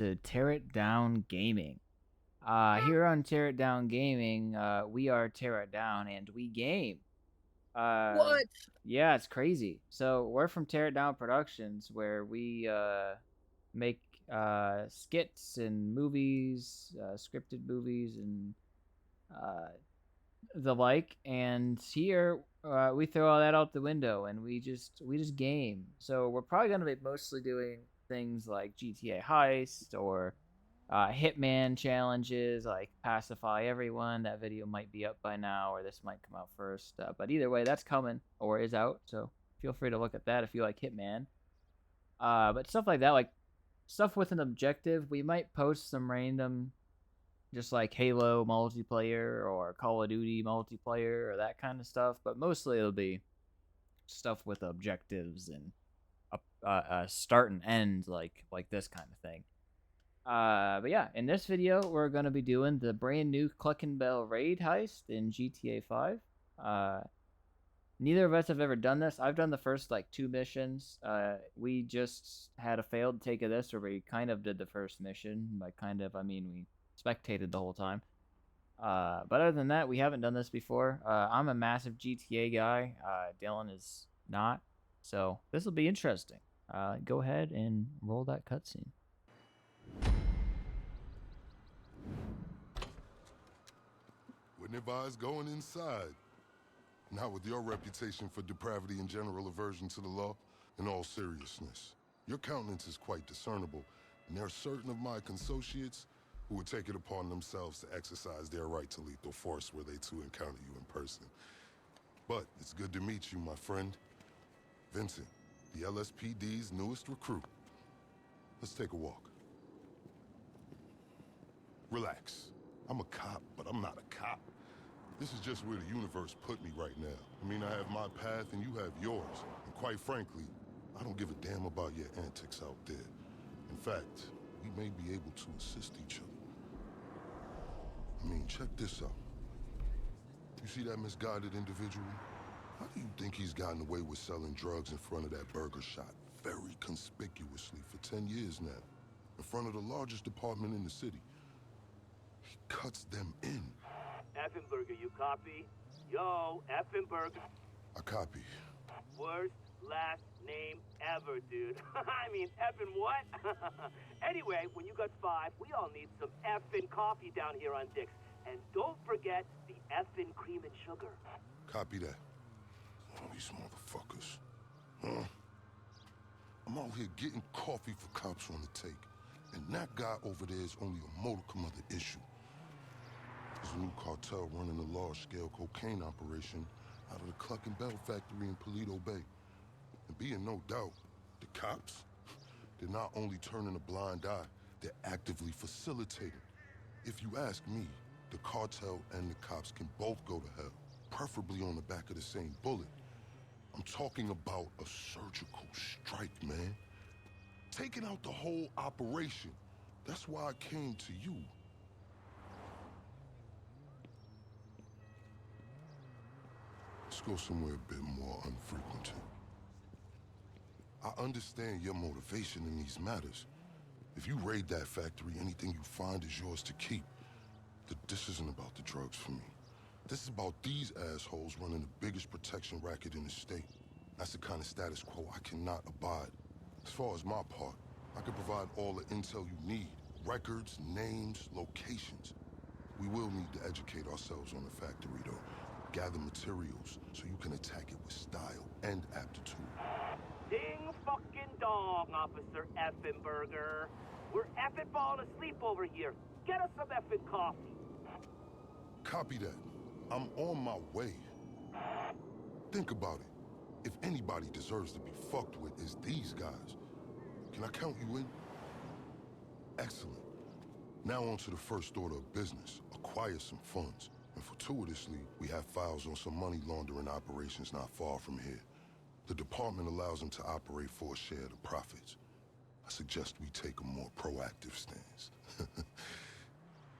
to Tear It Down Gaming. Here on Tear It Down Gaming, we are Tear It Down and we game. Uh, What? yeah, it's crazy. So we're from Tear It Down Productions, where we make skits and movies, scripted movies, and uh, the like. And here we throw all that out the window and we just game. So we're probably gonna be mostly doing things like GTA Heist or Hitman challenges, like pacify everyone. That video might be up by now, or this might come out first. But either way, that's coming or is out. So feel free to look at that if you like Hitman. But stuff like that, like stuff with an objective, we might post some random, just like Halo multiplayer or Call of Duty multiplayer or that kind of stuff. But mostly it'll be stuff with objectives and a start and end, like this kind of thing. But yeah, in this video, we're going to be doing the brand new Cluckin Bell Raid heist in GTA 5. Uh, Neither of us have ever done this. I've done the first like 2 missions. We just had a failed take of this where we kind of did the first mission. By kind of, I mean we spectated the whole time. But other than that, we haven't done this before. I'm a massive GTA guy. Dylan is not. So this will be interesting. Go ahead and roll that cutscene. Wouldn't advise going inside. Not with your reputation for depravity and general aversion to the law. In all seriousness, your countenance is quite discernible, and there are certain of my consociates who would take it upon themselves to exercise their right to lethal force were they to encounter you in person. But it's good to meet you, my friend. Vincent, the LSPD's newest recruit. Let's take a walk. Relax. I'm a cop, but I'm not a cop. This is just where the universe put me right now. I mean, I have my path and you have yours. And quite frankly, I don't give a damn about your antics out there. In fact, we may be able to assist each other. I mean, check this out. You see that misguided individual? How do you think he's gotten away with selling drugs in front of that burger shop very conspicuously for 10 years now? In front of the largest department in the city. He cuts them in. Effenberger, you copy? Yo, Effenberger. I copy. Worst last name ever, dude. I mean, effing what? Anyway, when you got 5, we all need some effing coffee down here on Dick's. And don't forget the effing cream and sugar. Copy that. Oh, these motherfuckers. Huh? I'm out here getting coffee for cops on the take. And that guy over there is only a modicum of the issue. There's a new cartel running a large-scale cocaine operation out of the Cluckin Bell factory in Paleto Bay. And be in no doubt, the cops, they're not only turning a blind eye, they're actively facilitating. If you ask me, the cartel and the cops can both go to hell, preferably on the back of the same bullet. I'm talking about a surgical strike, man. Taking out the whole operation. That's why I came to you. Let's go somewhere a bit more unfrequented. I understand your motivation in these matters. If you raid that factory, anything you find is yours to keep. This isn't about the drugs for me. This is about these assholes running the biggest protection racket in the state. That's the kind of status quo I cannot abide. As far as my part, I can provide all the intel you need. Records, names, locations. We will need to educate ourselves on the factory, though. Gather materials so you can attack it with style and aptitude. Ding fucking dong, Officer Effenberger. We're effing falling asleep over here. Get us some effing coffee. Copy that. I'm on my way. Think about it. If anybody deserves to be fucked with, it's these guys. Can I count you in? Excellent. Now on to the first order of business. Acquire some funds. And fortuitously, we have files on some money laundering operations not far from here. The department allows them to operate for a share of the profits. I suggest we take a more proactive stance.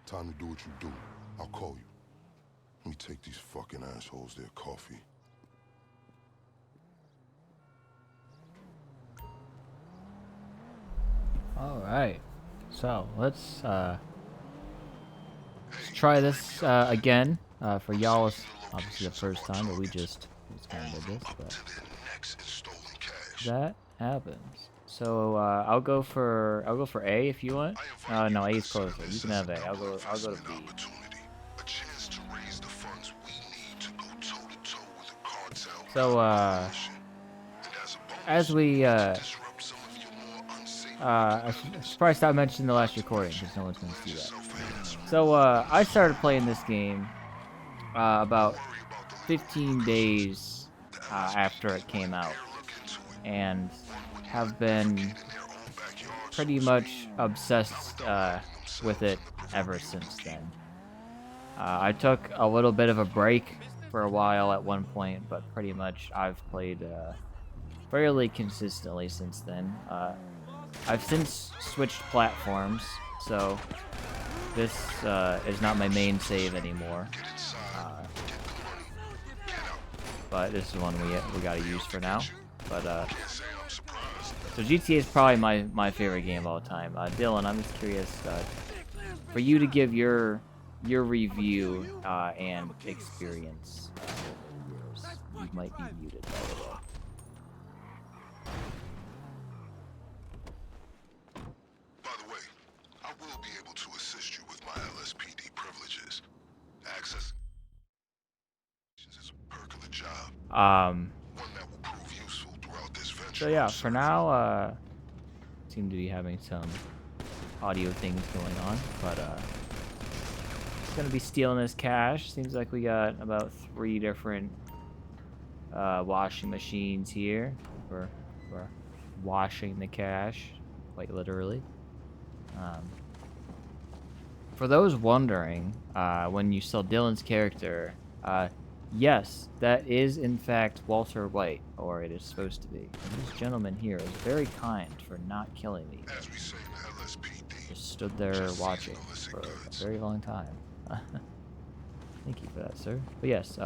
Time to do what you do. I'll call you. Let me take these fucking assholes their coffee. All right. So let's try this again. For y'all, it's obviously the first time, but we just kind of did this. Up But to their necks in stolen cash. that happens. So I'll go for A if you want. I invite No, A you to is closer. consider You this can as have a A. double I'll go to investment B. opportunity. A chance to raise the funds we need to go toe-to-toe with the cartel So coalition. And as a as bonus, we you get to disrupt some of your more unsafe I should probably stop mentioning the last recording because no one's going to see that. yourself hands. So I started playing this game about 15 days after it came out, and have been pretty much obsessed with it ever since then. I took a little bit of a break for a while at one point, but pretty much I've played fairly consistently since then. I've since switched platforms, so this is not my main save anymore. But this is one we gotta use for now. But so GTA is probably my favorite game of all time. Dylan, I'm just curious for you to give your review and experience over yours. You might be muted, by the way. By the way, I will be able to assist you with my LSPD privileges. Access is a perk of the job. One that will prove useful throughout this venture. So yeah, for now, seem to be having some audio things going on, but it's gonna be stealing this cash. Seems like we got about 3 different washing machines here for washing the cash, quite literally. For those wondering, when you saw Dylan's character, yes, that is in fact Walter White, or it is supposed to be. And this gentleman here is very kind for not killing me. As we say in the LSPD, Just stood there watching for a very long time. Thank you for that, sir. But yes,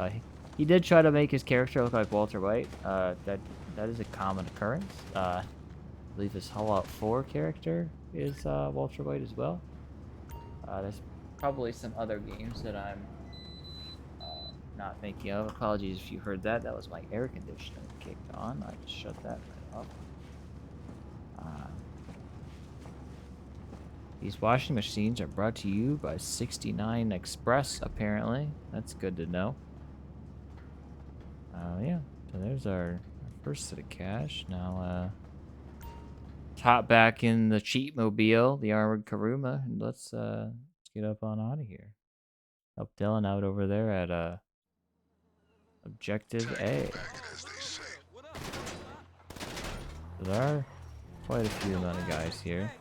he did try to make his character look like Walter White. That is a common occurrence. I believe his Fallout 4 character is Walter White as well. There's probably some other games that I'm not thinking of. Apologies if you heard that. That was my air conditioner kicked on. I just shut that right off. These washing machines are brought to you by 69 Express, apparently. That's good to know. Yeah, so there's our first set of cash. Now, hop back in the cheat mobile, the armored Karuma, and let's get up on out of here. Help Dylan out over there at Objective A. There are quite a few amount of guys here.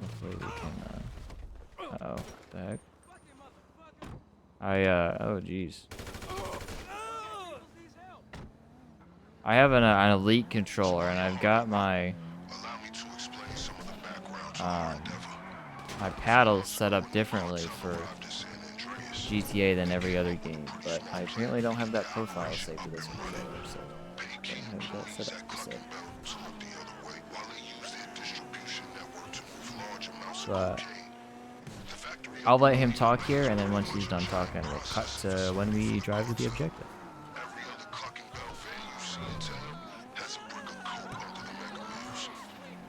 Hopefully we can, uh-oh, what the heck? Oh jeez. I have an elite controller, and I've got my my paddles set up differently for GTA than every other game, but I apparently don't have that profile saved to this controller, so I have that set up to save. But I'll let him talk here, and then once he's done talking, we'll cut to when we drive to the objective. Every other Cluckin Bell fan you see in town has a brick of coke under the mega wheels.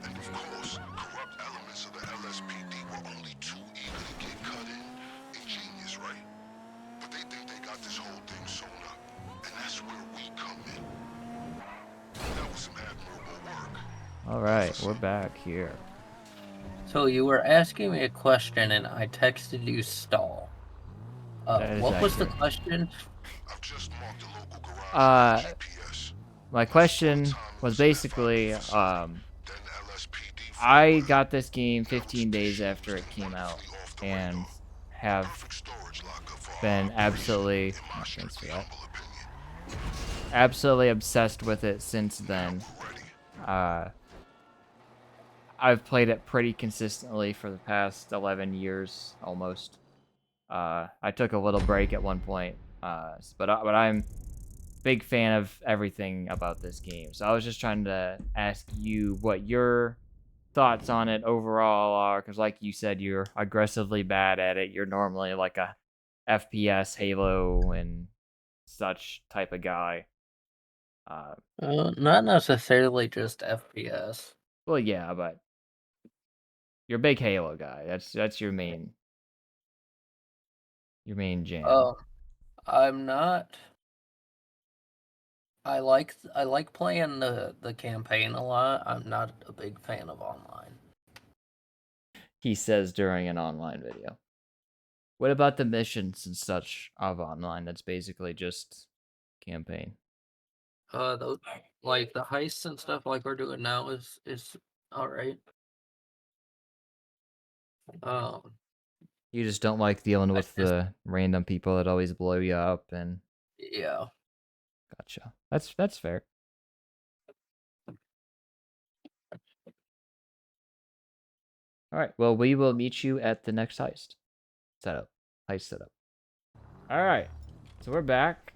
And of course, corrupt elements of the LSPD were only too eager to get cut in. Ingenious, right? But they think they got this whole thing sewn up. And that's where we come in. That was some admirable work. Alright, we're back here. So you were asking me a question and I texted you stall. What was the question? I've just marked the local garage with GPS. My question was basically, I got this game 15 days after it came out, and have been absolutely obsessed with it since then. I've played it pretty consistently for the past 11 years, almost. I took a little break at one point, but I'm a big fan of everything about this game. So I was just trying to ask you what your thoughts on it overall are, because like you said, you're aggressively bad at it. You're normally like a FPS, Halo, and such type of guy. Not necessarily just FPS. Well, yeah, but you're a big Halo guy. That's your main jam. I'm not. I like playing the campaign a lot. I'm not a big fan of online. He says during an online video. What about the missions and such of online? That's basically just campaign. Those like the heists and stuff like we're doing now is all right. You just don't like dealing with just, the random people that always blow you up and yeah. gotcha. That's fair. All right. Well, we will meet you at the next heist setup. All right. So we're back.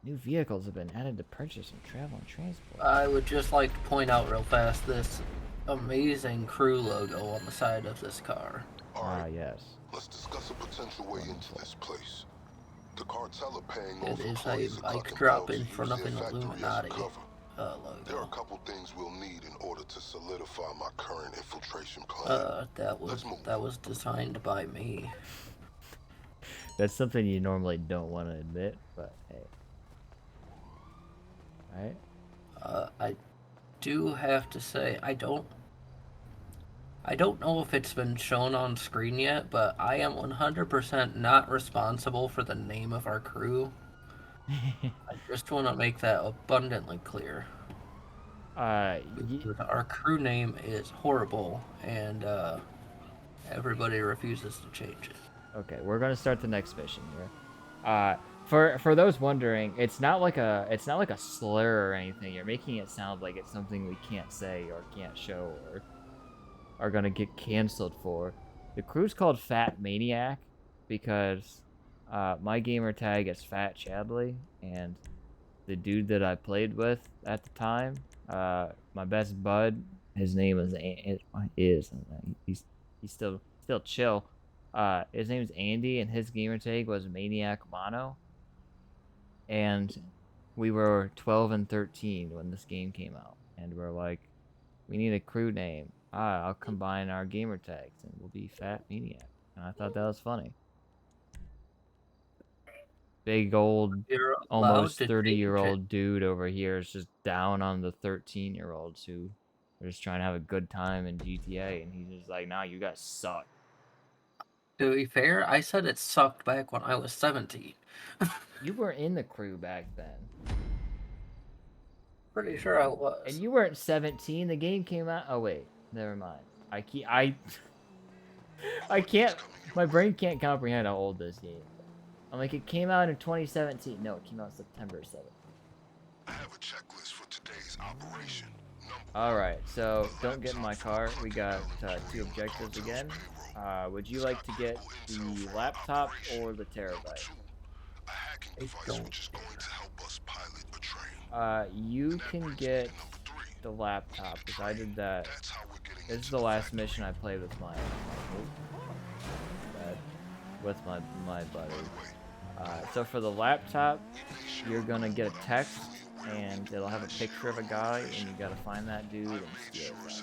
New vehicles have been added to purchase and travel and transport. I would just like to point out real fast this amazing crew logo on the side of this car. Yes. Let's discuss a potential way into this place. The cartel are paying It off is employees a of bike Cluckin drop Bell in to front use of their an factory as a Illuminati cover. logo. There are a couple things we'll need in order to solidify my current infiltration plan. That was designed by me. That's something you normally don't want to admit, but hey. Alright. I do have to say I don't know if it's been shown on screen yet, but I am 100% not responsible for the name of our crew. I just want to make that abundantly clear. Our crew name is horrible, and everybody refuses to change it. Okay, we're gonna start the next mission here. For those wondering, it's not like a slur or anything. You're making it sound like it's something we can't say or can't show or are gonna get canceled for. The crew's called Fat Maniac because my gamer tag is Fat Chadley, and the dude that I played with at the time, my best bud, his name he's still chill. His name's Andy, and his gamer tag was Maniac Mono. And we were 12 and 13 when this game came out, and we're like, we need a crew name. I'll combine our gamer tags, and we'll be Fat Maniac. And I thought that was funny. Big old, almost 30-year-old dude over here is just down on the 13-year-olds who are just trying to have a good time in GTA, and he's just like, nah, you guys suck. To be fair, I said it sucked back when I was 17. You were in the crew back then. Pretty sure I was. And you weren't 17. The game came out. Oh wait, never mind. I can't. My brain can't comprehend how old this game is. I'm like, it came out in 2017. No, it came out September 7th. I have a checklist for today's operation. All right, so don't get in my car. We got 2 objectives again. Would you like to get the laptop or the terabyte? You can get the laptop because I did that. This is the last mission I played with my buddy. So for the laptop, you're gonna get a text, and it'll have a picture of a guy, and you gotta find that dude and steal it.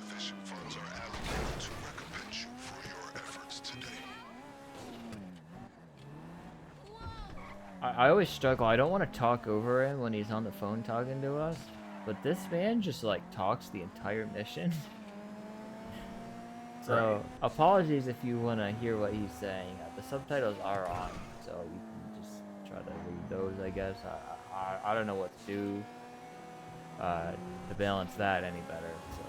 I always struggle. I don't want to talk over him when he's on the phone talking to us, but this man just like talks the entire mission. So apologies if you want to hear what he's saying. The subtitles are on, so you can just try to read those, I guess. I don't know what to do to balance that any better. So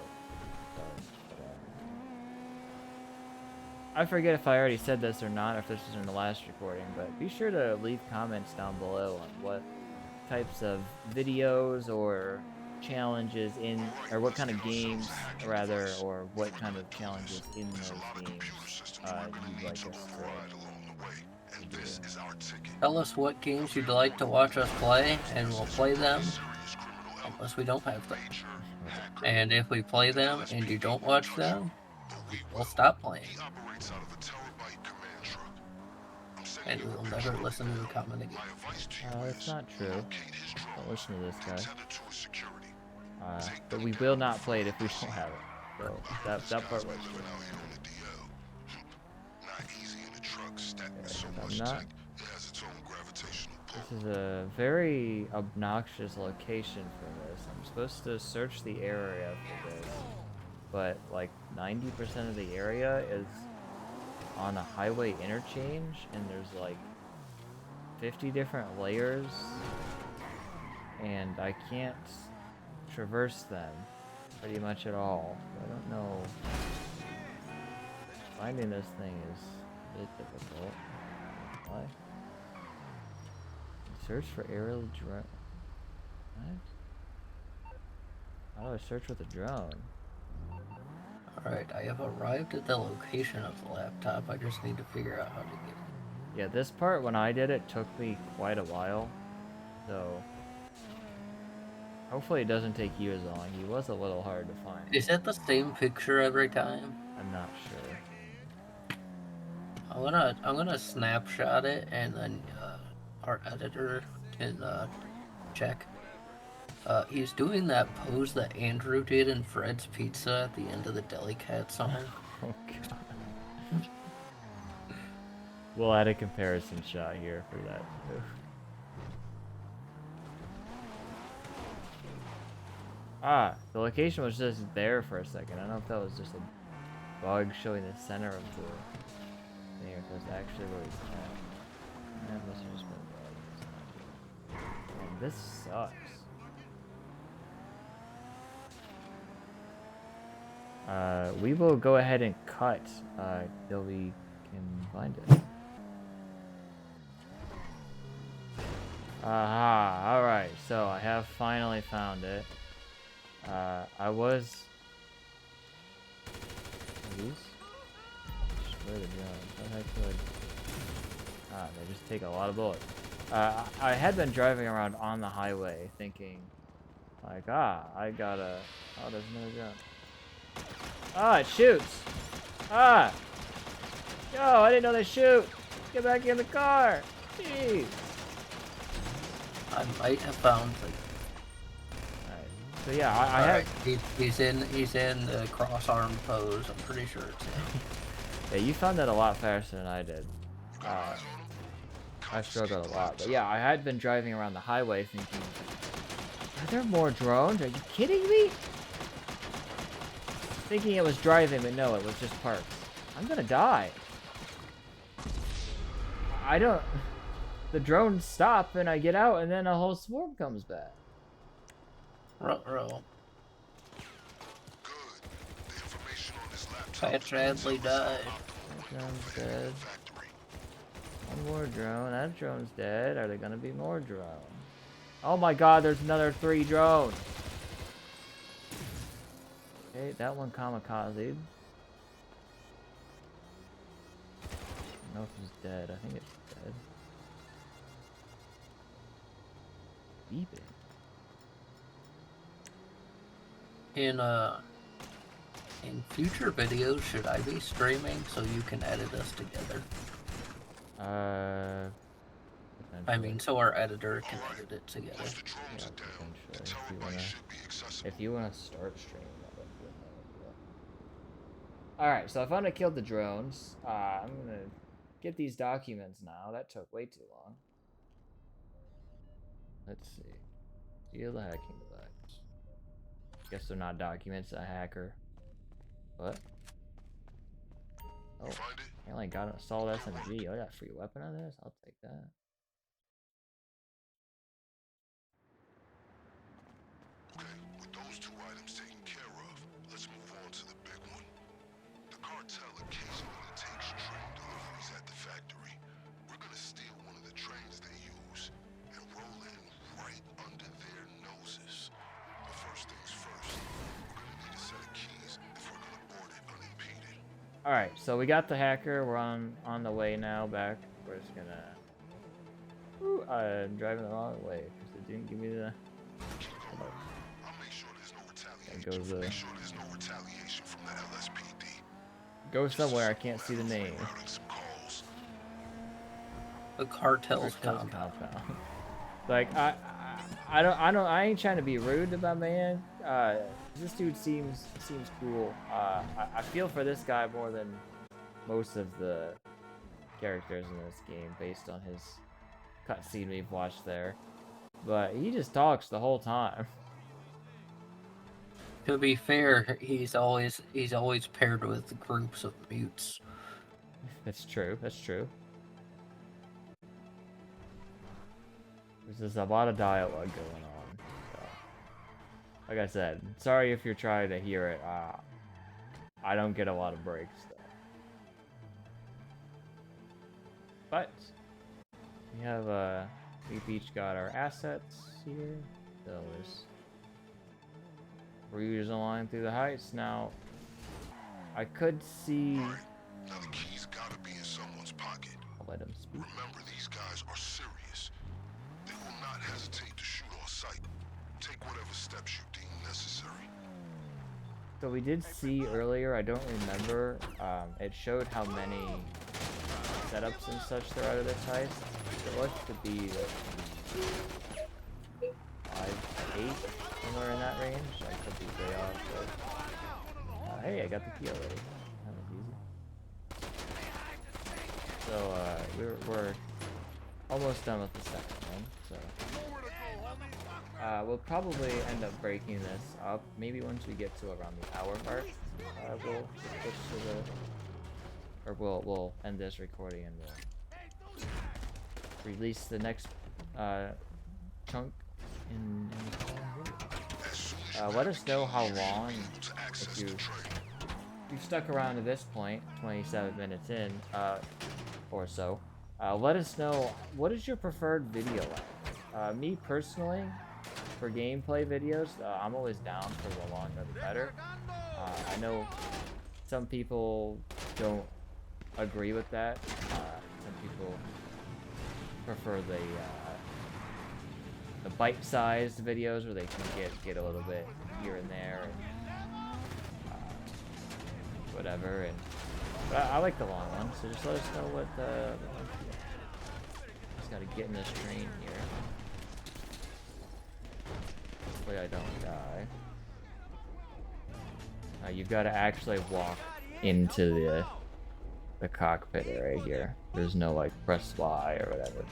I forget if I already said this or not, if this is in the last recording, but be sure to leave comments down below on what types of videos or challenges or what kind of games, rather, or what kind of challenges in those games you'd like us to do. Tell us what games you'd like to watch us play, and we'll play them, unless we don't have them. And if we play them and you don't watch them, we'll stop playing. He operates out of a terabyte command truck. I'm And sending you we'll a never picture listen to of a him. comment again. My advice to you That's is not true. locate his Don't drones. listen to this Then guy. tether to his security. Take But them we down will not before play it you if we see don't him. have it. So I heard that this that guy's part been was living true. out here on the DL. Not easy in the truck, stacked with so I'm much not. tech. It has its own gravitational pull. This is a very obnoxious location for this. I'm supposed to search the area for this, but like 90% of the area is on a highway interchange, and there's like 50 different layers, and I can't traverse them pretty much at all. I don't know. Finding this thing is a bit difficult. Why? Search for aerial drone. What? How do I search with a drone? Alright, I have arrived at the location of the laptop. I just need to figure out how to get it. Yeah, this part when I did it took me quite a while. So hopefully it doesn't take you as long. He was a little hard to find. Is that the same picture every time? I'm not sure. I'm gonna snapshot it and then our editor can check. He's doing that pose that Andrew did in Fred's Pizza at the end of the Deli Cat song. Oh god. We'll add a comparison shot here for that. Ah, the location was just there for a second. I don't know if that was just a bug showing the center of the thing, or if that's actually where he's at. That must have just been a bug. Man, this sucks. We will go ahead and cut till we can find it. Aha, alright, so I have finally found it. I was... Are these? Where are the drones? How the heck do I... Ah, they just take a lot of bullets. I had been driving around on the highway thinking, like, I gotta... Oh, there's another drone. Ah, it shoots! Ah! Yo, I didn't know they shoot! Get back in the car! Jeez! I might have found the. Alright. So yeah, I Alright, have... he's in the cross arm pose. I'm pretty sure it's him. Yeah, you found that a lot faster than I did. I struggled a lot. But yeah, I had been driving around the highway thinking, are there more drones? Are you kidding me? Thinking it was driving, but no, it was just parked. I'm gonna die. I don't... The drones stop, and I get out, and then a whole swarm comes back. Ruh-roh. Good. The information on this laptop Pat Bradley died. That drone's dead. One more drone. That drone's dead. Are there gonna be more drones? Oh my god, there's another 3 drones. Okay, that one kamikazed. I don't know if he's dead. I think it's dead. Beeping. In future videos, should I be streaming so you can edit us together? I mean, so our editor can edit it together. Once the drones are down, the potentially. terabyte should be accessible. If you wanna start streaming, that would be a Alright, so I finally killed the drones. I'm gonna get these documents now. That took way too long. Let's see. Steal the hacking device. Guess they're not documents, a hacker. What? Oh, apparently I got an assault SMG. Oh, I got a free weapon on this? I'll take that. Okay, with those 2 items taken care of, let's move on to the big one. The cartel occasionally takes train deliveries at the factory. We're gonna steal one of the trains they use and roll in right under their noses. But first things first, we're gonna need a set of keys if we're gonna board it unimpeded. Alright, so we got the hacker. We're on the way now back. We're just gonna... Ooh, I'm driving the wrong way because it didn't give me the... I'll make sure there's no retaliation. to goes make sure there's no retaliation from the LSPD. go somewhere I can't see the name. Routing some calls. The cartel's Cartel's compound. compound. Like I ain't trying to be rude to my man. This dude seems cool. I feel for this guy more than most of the characters in this game based on his cutscene we've watched there. But he just talks the whole time. To be fair, he's always paired with groups of mutes. That's true. That's true. There's just a lot of dialogue going on. So. Like I said, sorry if you're trying to hear it. I don't get a lot of breaks though. But we have we've each got our assets here. So we're using a line through the heights now. I could see. Now the key's gotta be in someone's pocket. I'll let him speak. Remember, these guys are serious. They will not hesitate to shoot on sight. Take whatever steps you deem necessary. So we did see earlier, I don't remember, it showed how many setups and such there are to this heist. It looks to be like 5, 8, somewhere in that range. I could be way off, but hey, I got the key already. That was easy. So we're almost done with the second one. So we'll probably end up breaking this up. Maybe once we get to around the hour mark, we'll switch to the, or we'll end this recording and we'll release the next chunk in the call. Let us know how long, if you've stuck around to this point, 27 minutes in, or so. Let us know, what is your preferred video length? Me personally, for gameplay videos, I'm always down for the longer the better. I know some people don't agree with that. Some people prefer the bite-sized videos where they can get a little bit here and there and whatever. But I like the long ones, so just let us know what just gotta get in this train here. Hopefully I don't die. You've got to actually walk into the cockpit area here. There's no like press Y or whatever.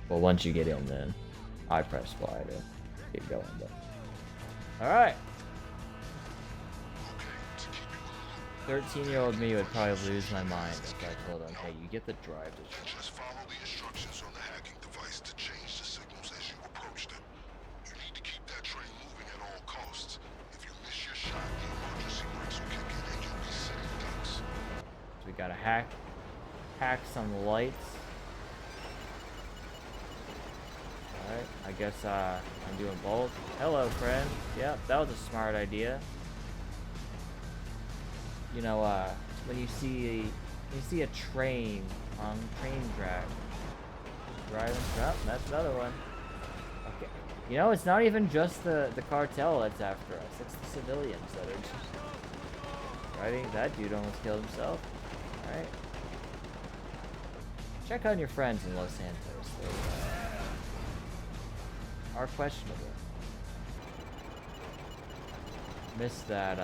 Well, once you get in, then I press Y to get going. But all right. 13-year-old me would probably lose my mind if I told him, hey, you get the drive to train. Just follow the instructions on the hacking device to change the signals as you approach them. You need to keep that train moving at all costs. If you miss your shot, the emergency brakes will kick in and you'll be sitting ducks. So we gotta hack some lights. Alright, I guess I'm doing both. Hello, friend. Yep, that was a smart idea. You know, when you see a train on train track, driving. Oh, that's another one. Okay, you know, it's not even just the cartel that's after us. It's the civilians that are just driving. That dude almost killed himself. All right. Check on your friends in Los Santos. They are questionable. Missed that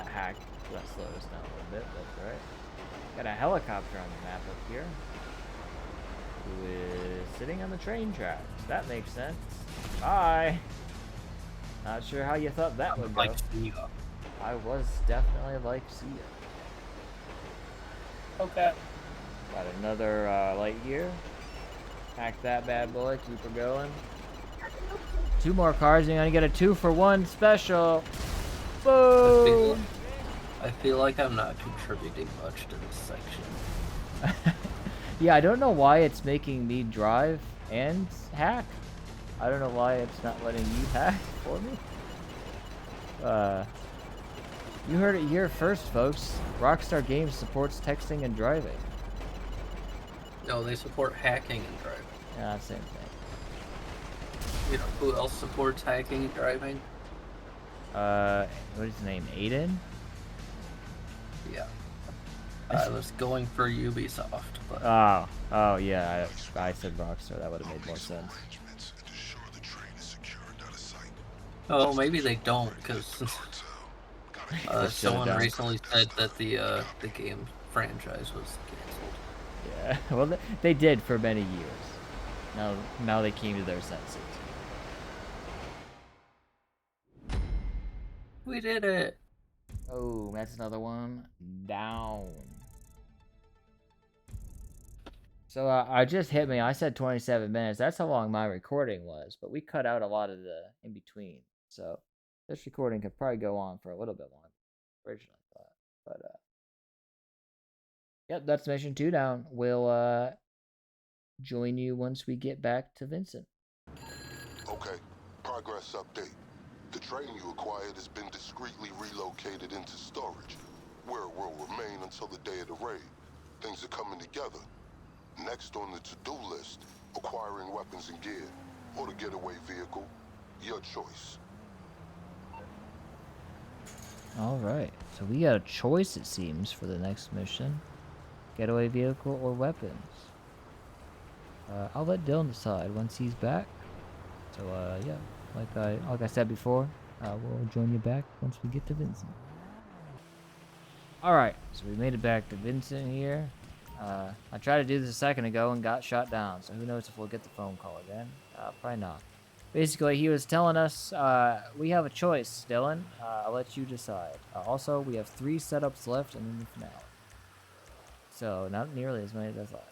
hack. That slowed us down a little bit. That's right. Got a helicopter on the map up here. Who is sitting on the train tracks. That makes sense. Bye. Not sure how you thought that would go. Like Sia. I was definitely like Sia. Okay. Got another light here. Hack that bad boy. Keep her going. 2 more cars. You're gonna get a 2-for-1 special. Boom! I feel like I'm not contributing much to this section. Yeah, I don't know why it's making me drive and hack. I don't know why it's not letting you hack for me. You heard it here first, folks. Rockstar Games supports texting and driving. No, they support hacking and driving. Yeah, same thing. You know who else supports hacking and driving? What is his name? Aiden? Yeah. I was going for Ubisoft, but Oh yeah, I said Rockstar. That would have made more sense. oh, maybe they don't, because They shut it someone down. recently said that the game franchise was canceled. Yeah, well, they did for many years. Now they came to their senses. We did it. Oh, that's another one down. So I just hit me. I said 27 minutes. That's how long my recording was, but we cut out a lot of the in between. So this recording could probably go on for a little bit longer than originally thought. But yep, that's mission 2 down. We'll join you once we get back to Vincent. Okay, progress update. The train you acquired has been discreetly relocated into storage, where it will remain until the day of the raid. Things are coming together. Next on the to-do list, acquiring weapons and gear, or the getaway vehicle. Your choice. Alright, so we got a choice, it seems, for the next mission. Getaway vehicle or weapons. I'll let Dylan decide once he's back. So, yeah, like I said before, we'll join you back once we get to Vincent. Alright, so we made it back to Vincent here. I tried to do this a second ago and got shot down, so who knows if we'll get the phone call again. Probably not. Basically, he was telling us, we have a choice, Dylan. I'll let you decide. Also, we have 3 setups left and then the finale. So, not nearly as many as I thought.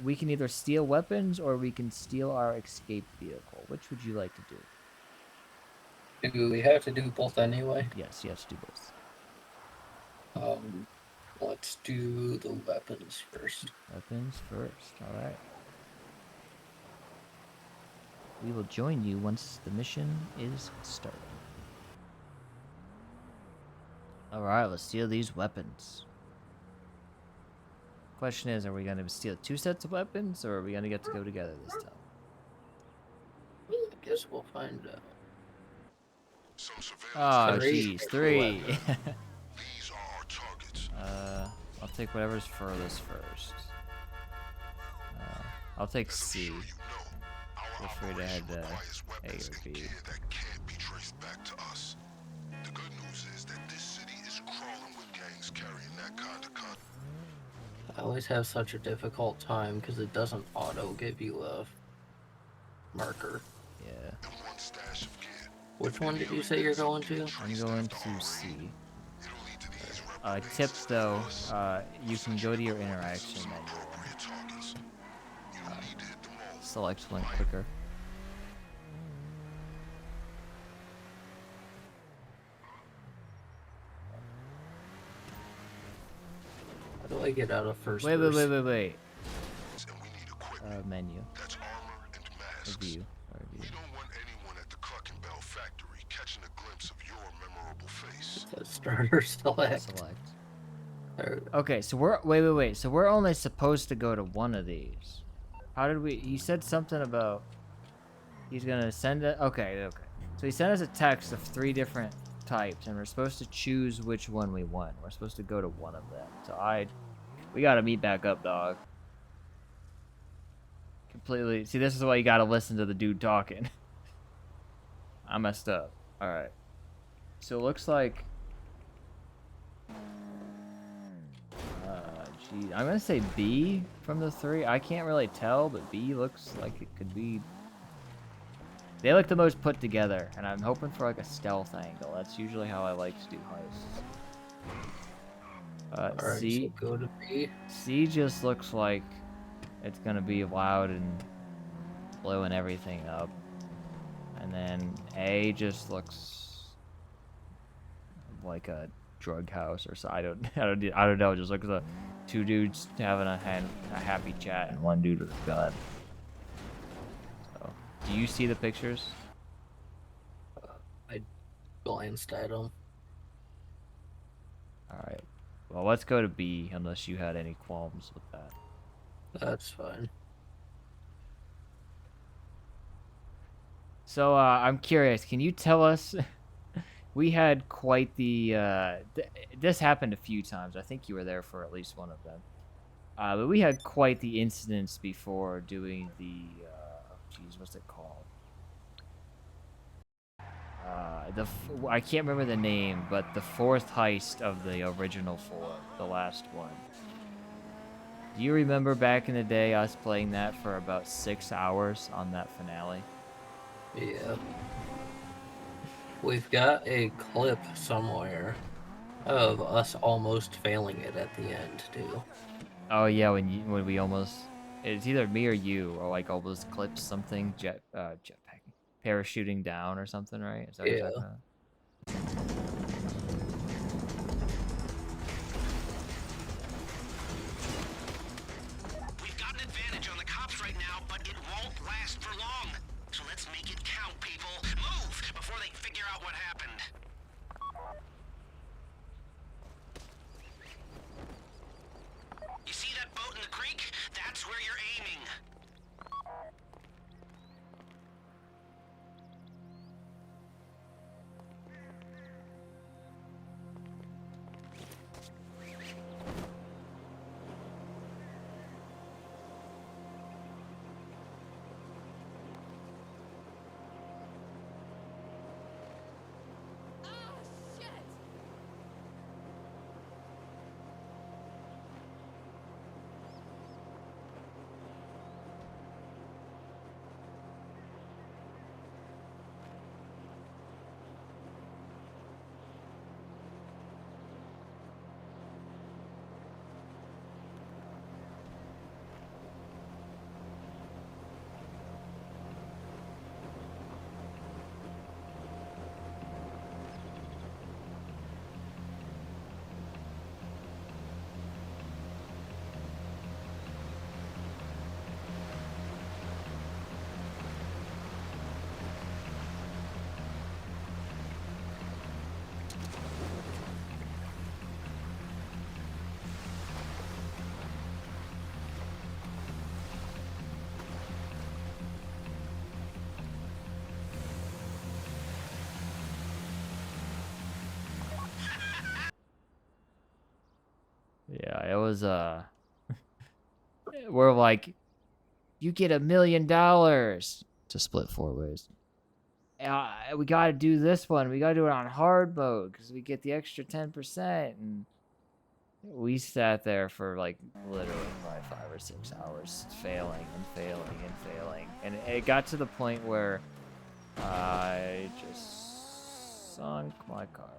We can either steal weapons or we can steal our escape vehicle. Which would you like to do? Do we have to do both anyway? Yes, you have to do both. Let's do the weapons first. Weapons first, alright. We will join you once the mission is started. Alright, let's steal these weapons. Question is, are we going to steal 2 sets of weapons, or are we going to get to go together this time? I guess we'll find out. Oh, Three. jeez, 3. These are our targets. I'll take whatever's furthest first. I'll take C. Feel free to head to A or B. That can't be traced back to us. The good news is that this city is crawling with gangs carrying that kind of content. I always have such a difficult time because it doesn't auto give you a marker. Yeah. And one stash of gear. Which one did you say you're going to? I'm going to C. Tips though, you can go to your interaction menu and select one quicker. How do I get out of first? Wait. And we need equipment. Menu. That's armor and masks. Review. We don't want anyone at the Cluckin Bell factory catching a glimpse of your memorable face. The starter select. Select. There. Okay, so we're wait. So we're only supposed to go to one of these. How did we? He said something about he's gonna send it. Okay. So he sent us a text of 3 different types, and we're supposed to choose which one we want. We're supposed to go to one of them. So we gotta meet back up, dog. Completely. See, this is why you gotta listen to the dude talking. I messed up. All right. So it looks like. Gee, I'm gonna say B from the 3. I can't really tell, but B looks like it could be. They look the most put together, and I'm hoping for like a stealth angle. That's usually how I like to do heists. Alright, C. so go to B. C just looks like it's gonna be loud and blowing everything up, and then A just looks like a drug house or so. I don't know. It just looks like 2 dudes having a happy chat and 1 dude with a gun. So, do you see the pictures? I glanced at them. All right. Well, let's go to B unless you had any qualms with that. That's fine. So I'm curious. Can you tell us? We had quite the. This happened a few times. I think you were there for at least one of them. But we had quite the incidents before doing the. Geez, what's it called? I can't remember the name, but the fourth heist of the original four, the last one. Do you remember back in the day us playing that for about 6 hours on that finale? Yeah. We've got a clip somewhere of us almost failing it at the end, too. Oh yeah, when we almost, it's either me or you, or like almost clipped something jetpacking, parachuting down or something, right? Is that what you're Yeah. talking about? We've got an advantage on the cops right now, but it won't last for long. So let's make it count, people. Move before they figure out what happened. You see that boat in the creek? That's where you're aiming. Yeah, it was we're like, you get $1 million to split 4 ways. We got to do this one. We got to do it on hard mode because we get the extra 10%. And we sat there for like literally probably 5 or 6 hours, failing and failing and failing. And it got to the point where I just sunk my car.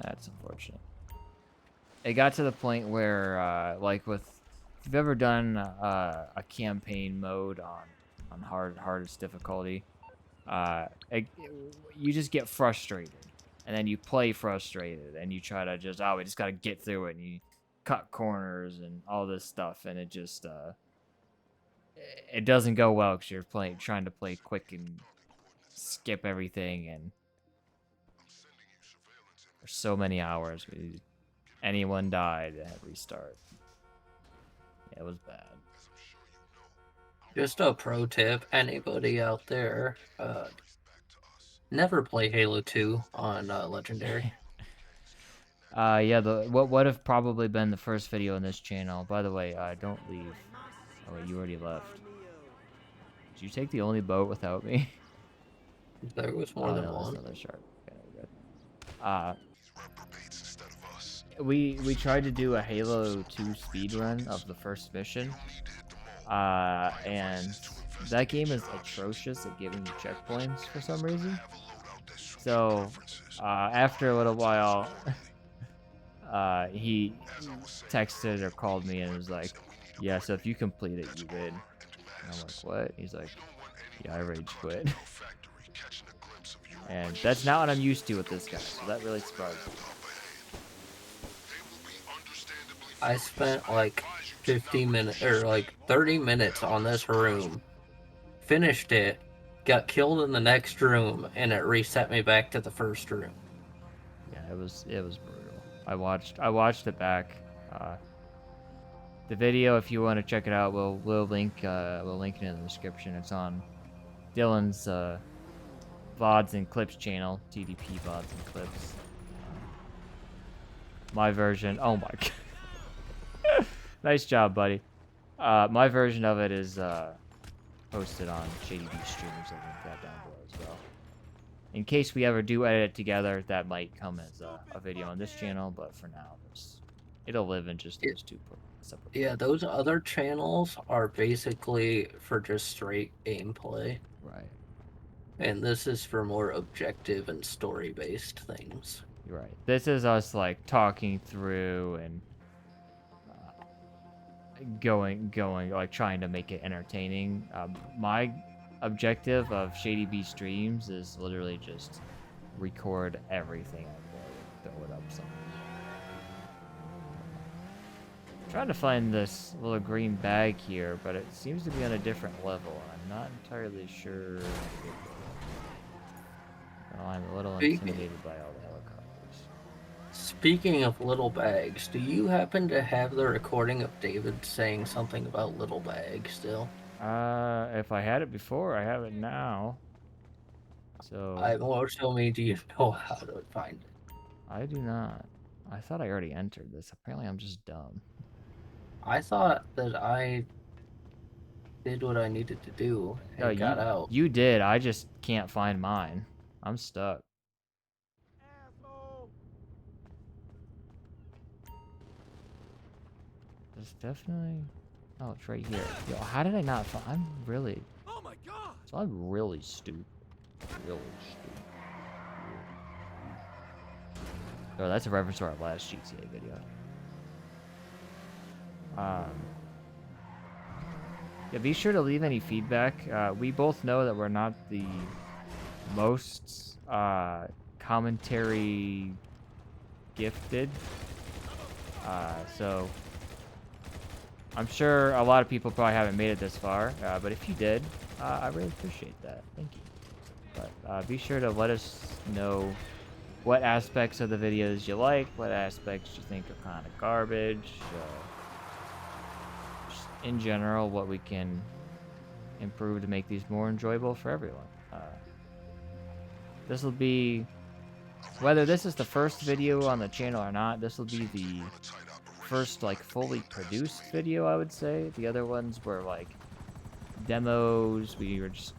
That's unfortunate. It got to the point where, like if you've ever done a campaign mode on hardest difficulty, you just get frustrated, and then you play frustrated, and you try to just we just gotta get through it, and you cut corners and all this stuff, and it just it doesn't go well because you're trying to play quick and skip everything, and for so many hours, anyone died, it had to restart. Yeah, it was bad. Just a pro tip, anybody out there, never play Halo 2 on Legendary. Yeah, what would have probably been the first video in this channel. By the way, don't leave. Oh wait, you already left. Did you take the only boat without me? There was more than no, one. there's another shark. Okay, we're good. We tried to do a Halo 2 speedrun of the first mission. And that game is atrocious at giving you checkpoints for some reason. So, after a little while, he texted or called me and was like, yeah, so if you complete it, you win. And I'm like, what? He's like, yeah, I rage quit. And that's not what I'm used to with this guy, so that really surprised me. I spent like 50 minutes, or like 30 minutes on this room, finished it, got killed in the next room, and it reset me back to the first room. Yeah, it was brutal. I watched it back. The video, if you want to check it out, we'll link it in the description. It's on Dylan's VODs and Clips channel, TDP VODs and Clips. My version, oh my god. Nice job, buddy. My version of it is posted on Shady Beach Streamers. I'll link that down below as well. In case we ever do edit it together, that might come as a video on this channel, but for now, it'll live in just those two separate. Yeah, those other channels are basically for just straight gameplay. Right. And this is for more objective and story-based things. Right. This is us like talking through and going like trying to make it entertaining. My objective of Shady Beach Streams is literally just record everything I throw it up somewhere. I'm trying to find this little green bag here, but it seems to be on a different level. I'm not entirely sure. Oh, I'm a little intimidated by all the helicopters. Speaking of little bags, do you happen to have the recording of David saying something about little bags still? If I had it before, I have it now. So I more so mean, do you know how to find it? I do not. I thought I already entered this. Apparently, I'm just dumb. I thought that I did what I needed to do and got out. You did. I just can't find mine. I'm stuck. There's definitely... Oh, it's right here. Yo, how did I not find... I'm really... Oh my god! So I'm really stupid. Really stupid. Oh, that's a reference to our last GTA video. Yeah, be sure to leave any feedback. We both know that we're not the most commentary gifted. So I'm sure a lot of people probably haven't made it this far, but if you did, I really appreciate that. Thank you. But be sure to let us know what aspects of the videos you like, what aspects you think are kind of garbage. Just in general, what we can improve to make these more enjoyable for everyone. This will be, whether this is the first video on the channel or not, this will be the first like fully produced video, I would say. The other ones were like demos. We were just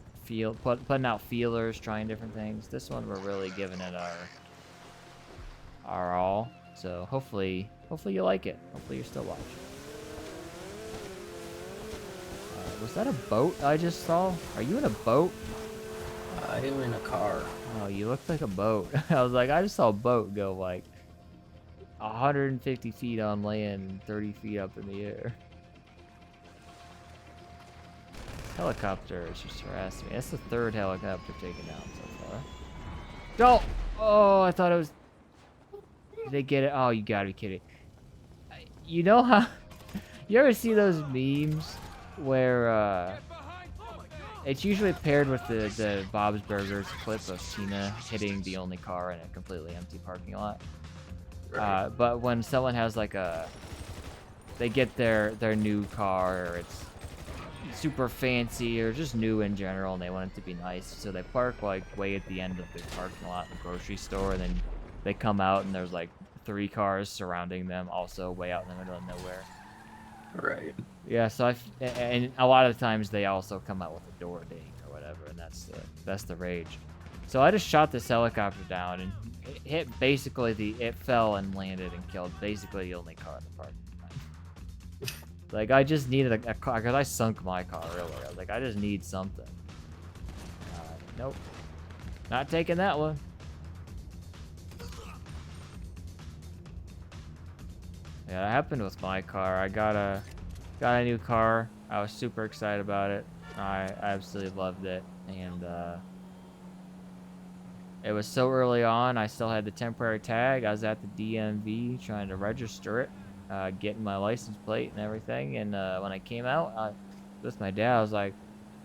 putting out feelers, trying different things. This one we're really giving it our all. So hopefully you like it. Hopefully you're still watching. Was that a boat I just saw? Are you in a boat? I am in a car. Oh, you look like a boat. I was like, I just saw a boat go like 150 feet on land and 30 feet up in the air. Helicopter is just harassing me. That's the third helicopter taken down so far. Don't! Oh, I thought it was... Did they get it? Oh, you gotta be kidding. You know how... You ever see those memes where, it's usually paired with the Bob's Burgers clip of Tina hitting the only car in a completely empty parking lot. Right. But when someone has like they get their new car, or it's super fancy or just new in general, and they want it to be nice, so they park like way at the end of the parking lot in the grocery store, and then they come out and there's like 3 cars surrounding them, also way out in the middle of nowhere. Right. Yeah, so and a lot of the times they also come out with a door ding or whatever, and that's the rage. So I just shot this helicopter down, and it hit basically it fell and landed and killed basically the only car in the parking lot. Like, I just needed a car, because I sunk my car earlier. I was like, I just need something. Nope. Not taking that one. Yeah, that happened with my car. I got a new car. I was super excited about it. I absolutely loved it. And it was so early on, I still had the temporary tag. I was at the DMV trying to register it, getting my license plate and everything. And when I came out with my dad, I was like,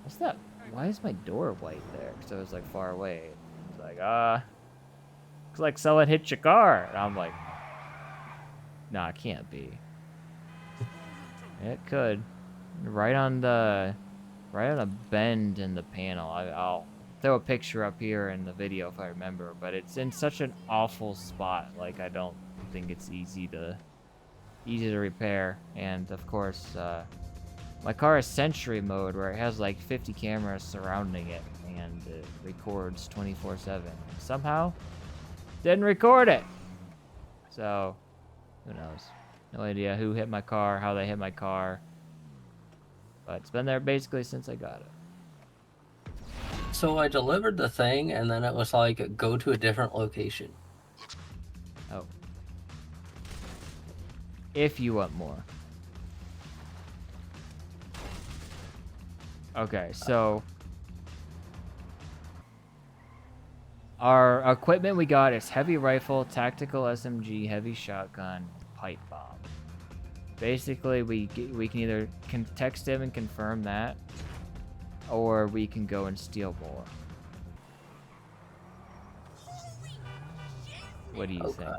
what's that? Why is my door white there? Because I was like far away. He's like, looks like someone hit your car. And I'm like, nah, it can't be. It could. Right on a bend in the panel. I'll throw a picture up here in the video if I remember, but it's in such an awful spot. Like, I don't think it's easy to repair. And of course, my car is Sentry mode, where it has like 50 cameras surrounding it, and it records 24/7. Somehow, didn't record it. So, who knows? No idea who hit my car, how they hit my car. But it's been there basically since I got it. So I delivered the thing, and then it was like, go to a different location. Oh. If you want more. Okay, so our equipment we got is heavy rifle, tactical SMG, heavy shotgun, pipe bomb. Basically, we can either text him and confirm that, or we can go and steal more. What do you think?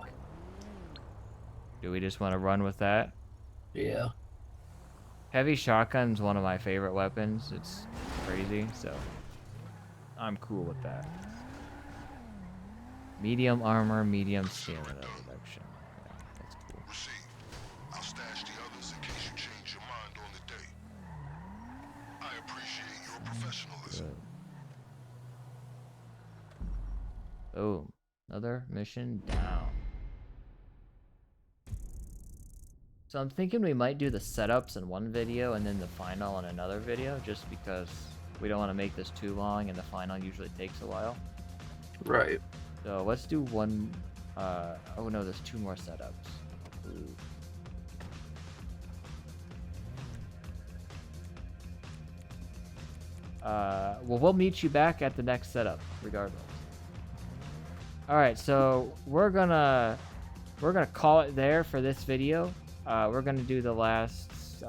Do we just want to run with that? Yeah. Heavy shotgun's one of my favorite weapons. It's crazy, so I'm cool with that. Medium armor, medium stamina reduction. Yeah, that's cool. Receive. I'll stash the others in case you change your mind on the day. I appreciate your professionalism. Good. Boom. Another mission down. So I'm thinking we might do the setups in one video and then the final in another video, just because we don't want to make this too long and the final usually takes a while. Right. So let's do one, oh no, there's 2 more setups. Ooh. Well, we'll meet you back at the next setup, regardless. Alright, so we're gonna call it there for this video. We're gonna do the last 2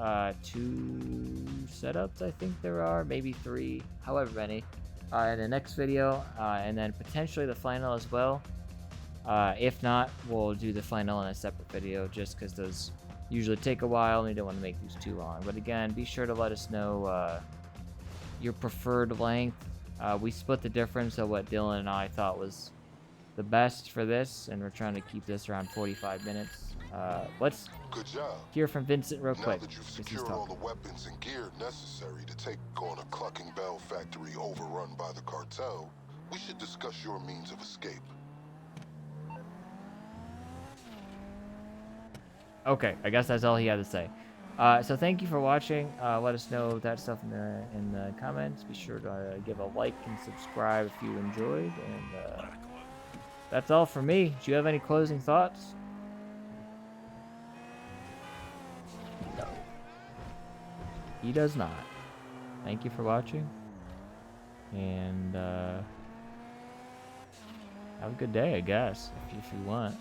setups, I think there are, maybe 3, however many, in the next video, and then potentially the final as well. If not, we'll do the final in a separate video, just because those usually take a while and we don't want to make these too long. But again, be sure to let us know your preferred length. We split the difference of what Dylan and I thought was the best for this, and we're trying to keep this around 45 minutes. Let's Good job. hear from Vincent real quick. Now that you've 'cause he's secured all talking. the weapons and gear necessary to take on a Cluckin Bell factory overrun by the cartel, we should discuss your means of escape. Okay, I guess that's all he had to say. So thank you for watching. Let us know that stuff in the comments. Be sure to give a like and subscribe if you enjoyed. And that's all for me. Do you have any closing thoughts? No. He does not. Thank you for watching. And have a good day, I guess, if you want.